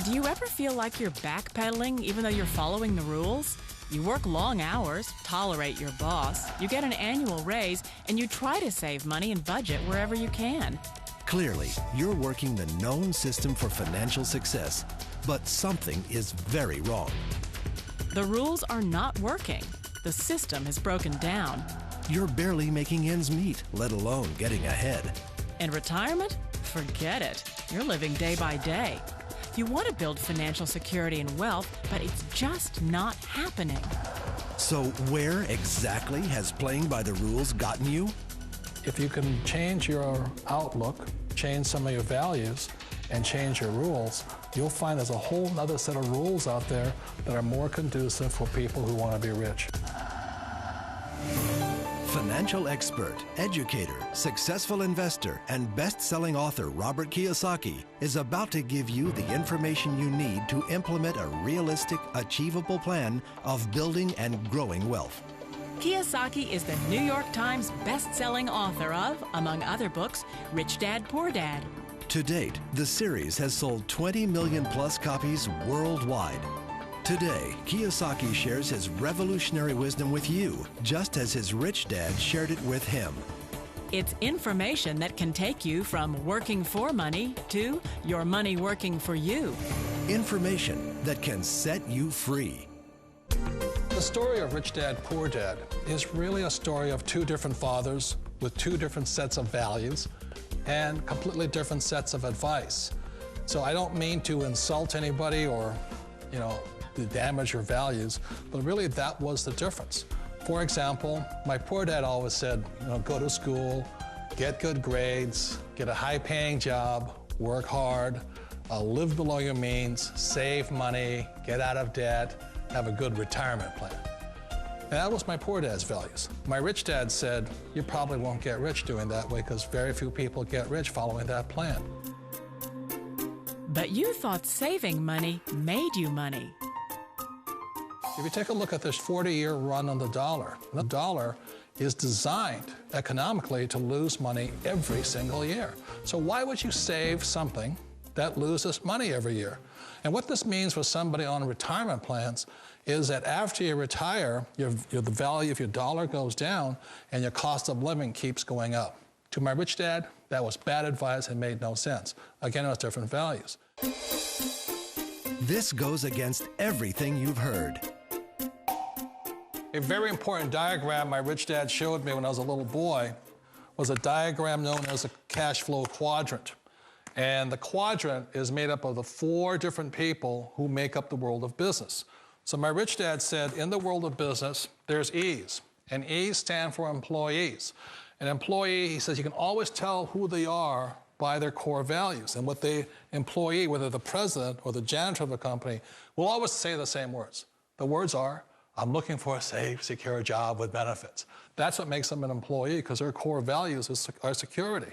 Do you ever feel like you're backpedaling even though you're following the rules? You work long hours, tolerate your boss, you get an annual raise, and you try to save money and budget wherever you can. Clearly, you're working the known system for financial success, but something is very wrong. The rules are not working. The system is broken down. You're barely making ends meet, let alone getting ahead. And retirement? Forget it. You're living day by day. You want to build financial security and wealth, but it's just not happening. So where exactly has playing by the rules gotten you? If you can change your outlook, change some of your values, and change your rules, you'll find there's a whole other set of rules out there that are more conducive for people who want to be rich. Financial expert, educator, successful investor, and best-selling author Robert Kiyosaki is about to give you the information you need to implement a realistic, achievable plan of building and growing wealth. Kiyosaki is the New York Times best-selling author of, among other books, Rich Dad, Poor Dad. To date, the series has sold 20 million plus copies worldwide. Today, Kiyosaki shares his revolutionary wisdom with you, just as his rich dad shared it with him. It's information that can take you from working for money to your money working for you. Information that can set you free. The story of Rich Dad, Poor Dad is really a story of two different fathers with two different sets of values and completely different sets of advice. So I don't mean to insult anybody or, to damage your values, but really that was the difference. For example, my poor dad always said, go to school, get good grades, get a high-paying job, work hard, live below your means, save money, get out of debt, have a good retirement plan. And that was my poor dad's values. My rich dad said, you probably won't get rich doing that way because very few people get rich following that plan. But you thought saving money made you money. If you take a look at this 40-year run on the dollar is designed economically to lose money every single year. So why would you save something that loses money every year? And what this means for somebody on retirement plans is that after you retire, the value of your dollar goes down and your cost of living keeps going up. To my rich dad, that was bad advice and made no sense. Again, it was different values. This goes against everything you've heard. A very important diagram my rich dad showed me when I was a little boy was a diagram known as a cash flow quadrant. And the quadrant is made up of the 4 different people who make up the world of business. So my rich dad said, in the world of business, there's E's, and E's stand for employees. An employee, he says, you can always tell who they are by their core values. And what the employee, whether the president or the janitor of the company, will always say the same words. The words are, I'm looking for a safe, secure job with benefits. That's what makes them an employee, because their core values are security.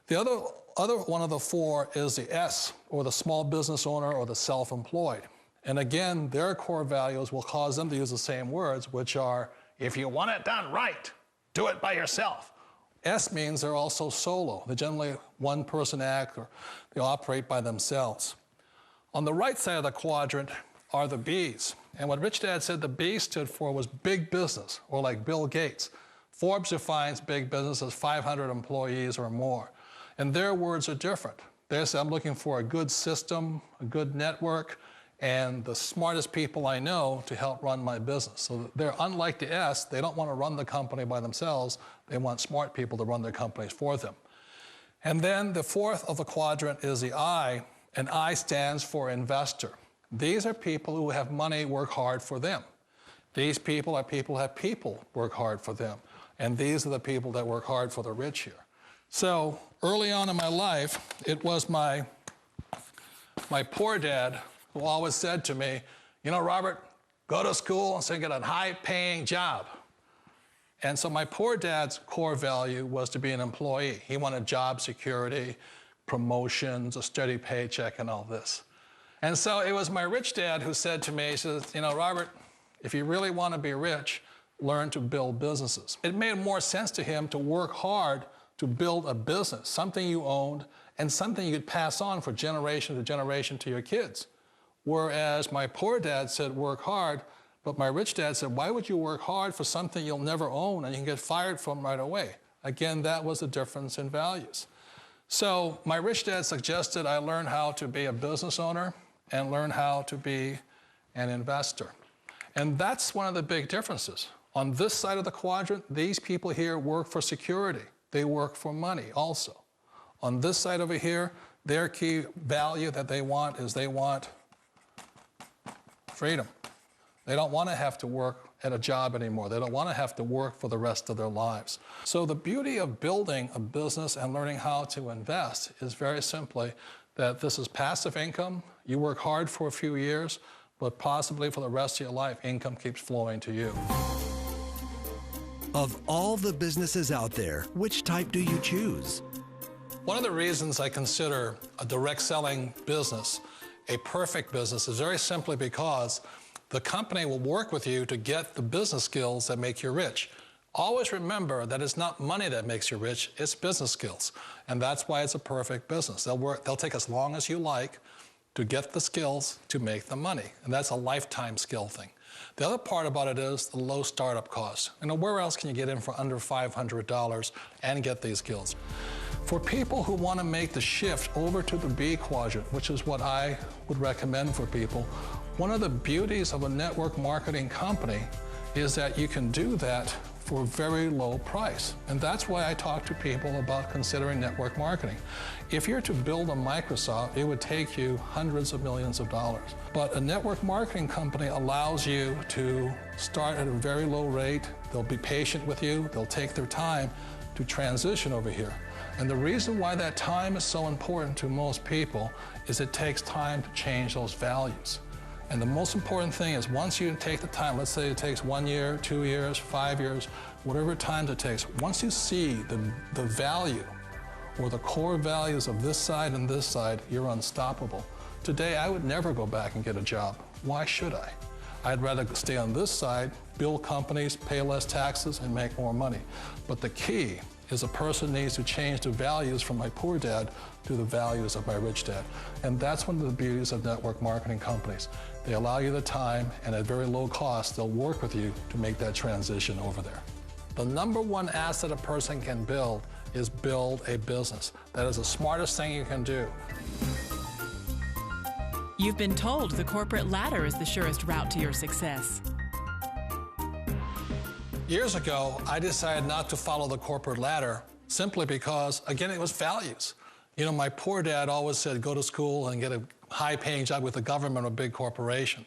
The other one of the 4 is the S, or the small business owner or the self-employed. And again, their core values will cause them to use the same words, which are, if you want it done right, do it by yourself. S means they're also solo. They're generally one-person act, or they operate by themselves. On the right side of the quadrant are the B's. And what Rich Dad said the B stood for was big business, or like Bill Gates. Forbes defines big business as 500 employees or more. And their words are different. They say, I'm looking for a good system, a good network, and the smartest people I know to help run my business. So they're unlike the S. They don't want to run the company by themselves. They want smart people to run their companies for them. And then the 4th of the quadrant is the I, and I stands for investor. These are people who have money work hard for them. These people are people who have people work hard for them. And these are the people that work hard for the rich here. So early on in my life, it was my poor dad who always said to me, Robert, go to school and so get a high-paying job. And so my poor dad's core value was to be an employee. He wanted job security, promotions, a steady paycheck, and all this. And so it was my rich dad who said to me, he says, Robert, if you really want to be rich, learn to build businesses. It made more sense to him to work hard to build a business, something you owned and something you could pass on for generation to generation to your kids. Whereas my poor dad said, work hard, but my rich dad said, why would you work hard for something you'll never own and you can get fired from right away? Again, that was the difference in values. So my rich dad suggested I learn how to be a business owner and learn how to be an investor. And that's one of the big differences. On this side of the quadrant, these people here work for security. They work for money also. On this side over here, their key value that they want is they want freedom. They don't want to have to work at a job anymore. They don't want to have to work for the rest of their lives. So the beauty of building a business and learning how to invest is very simply that this is passive income. You work hard for a few years, but possibly for the rest of your life, income keeps flowing to you. Of all the businesses out there, which type do you choose? One of the reasons I consider a direct selling business a perfect business is very simply because the company will work with you to get the business skills that make you rich. Always remember that it's not money that makes you rich, it's business skills. And that's why it's a perfect business. They'll take as long as you like to get the skills to make the money. And that's a lifetime skill thing. The other part about it is the low startup cost. You know, where else can you get in for under $500 and get these skills? For people who want to make the shift over to the B quadrant, which is what I would recommend for people, one of the beauties of a network marketing company is that you can do that for a very low price. And that's why I talk to people about considering network marketing. If you're to build a Microsoft, it would take you hundreds of millions of dollars. But a network marketing company allows you to start at a very low rate. They'll be patient with you. They'll take their time to transition over here. And the reason why that time is so important to most people is it takes time to change those values. And the most important thing is once you take the time, let's say it takes 1 year, 2 years, 5 years, whatever time it takes, once you see the value or the core values of this side and this side, you're unstoppable. Today, I would never go back and get a job. Why should I? I'd rather stay on this side, build companies, pay less taxes, and make more money. But the key is a person needs to change the values from my poor dad to the values of my rich dad. And that's one of the beauties of network marketing companies. They allow you the time, and at very low cost, they'll work with you to make that transition over there. The number one asset a person can build is build a business. That is the smartest thing you can do. You've been told the corporate ladder is the surest route to your success. Years ago, I decided not to follow the corporate ladder simply because, again, it was values. You know, my poor dad always said, go to school and get a high-paying job with the government or a big corporation.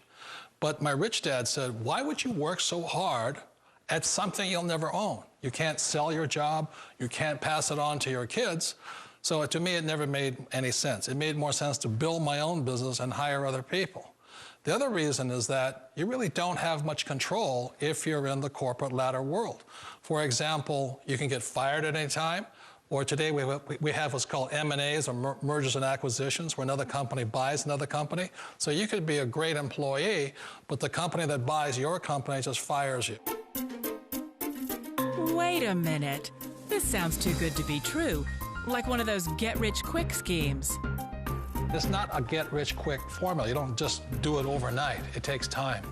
But my rich dad said, why would you work so hard at something you'll never own? You can't sell your job. You can't pass it on to your kids. So to me, it never made any sense. It made more sense to build my own business and hire other people. The other reason is that you really don't have much control if you're in the corporate ladder world. For example, you can get fired at any time, or today we have what's called M&As, or mergers and acquisitions, where another company buys another company. So you could be a great employee, but the company that buys your company just fires you. Wait a minute. This sounds too good to be true, like one of those get-rich-quick schemes. It's not a get-rich-quick formula. You don't just do it overnight. It takes time.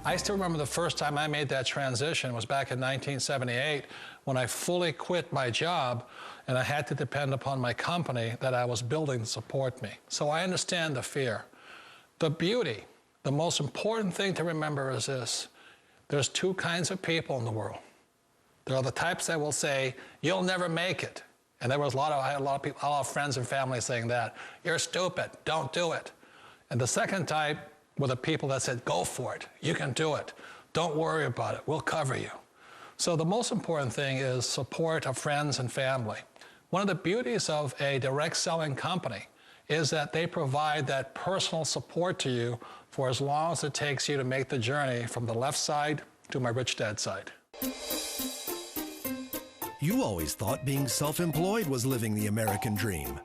I still remember the first time I made that transition was back in 1978 when I fully quit my job and I had to depend upon my company that I was building to support me. So I understand the fear. The beauty, the most important thing to remember is this. There's two kinds of people in the world. There are the types that will say, you'll never make it. And there was I had a lot of friends and family saying that. You're stupid, don't do it. And the second type were the people that said, go for it, you can do it. Don't worry about it, we'll cover you. So the most important thing is support of friends and family. One of the beauties of a direct selling company is that they provide that personal support to you for as long as it takes you to make the journey from the left side to my rich dad side. You always thought being self-employed was living the American dream.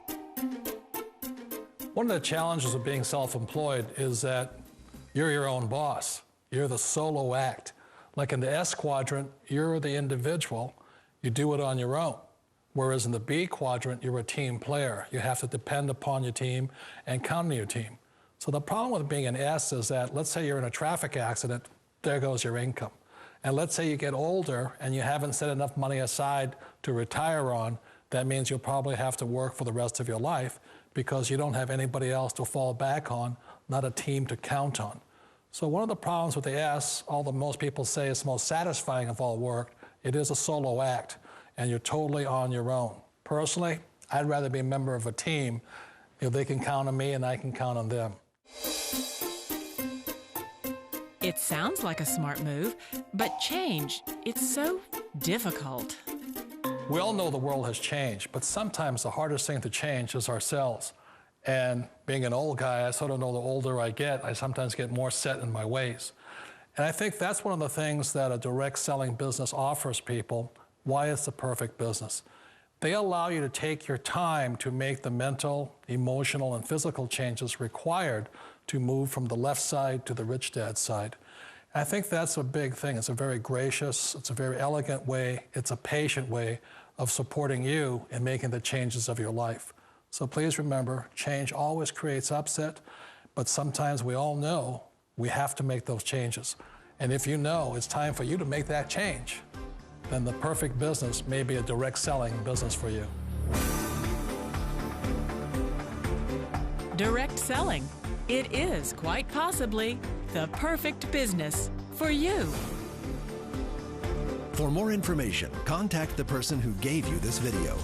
One of the challenges of being self-employed is that you're your own boss. You're the solo act. Like in the S quadrant, you're the individual. You do it on your own. Whereas in the B quadrant, you're a team player. You have to depend upon your team and count on your team. So the problem with being an S is that, let's say you're in a traffic accident, there goes your income. And let's say you get older and you haven't set enough money aside to retire on, that means you'll probably have to work for the rest of your life because you don't have anybody else to fall back on, not a team to count on. So one of the problems with the S, although most people say it's the most satisfying of all work, it is a solo act, and you're totally on your own. Personally, I'd rather be a member of a team. They can count on me and I can count on them. It sounds like a smart move, but change, it's so difficult. We all know the world has changed, but sometimes the hardest thing to change is ourselves. And being an old guy, I sort of know the older I get, I sometimes get more set in my ways. And I think that's one of the things that a direct selling business offers people, why it's the perfect business. They allow you to take your time to make the mental, emotional, and physical changes required to move from the left side to the rich dad side. And I think that's a big thing. It's a very gracious, it's a very elegant way, it's a patient way of supporting you in making the changes of your life. So please remember, change always creates upset, but sometimes we all know we have to make those changes. And if you know it's time for you to make that change, then the perfect business may be a direct selling business for you. Direct selling. It is quite possibly the perfect business for you. For more information, contact the person who gave you this video.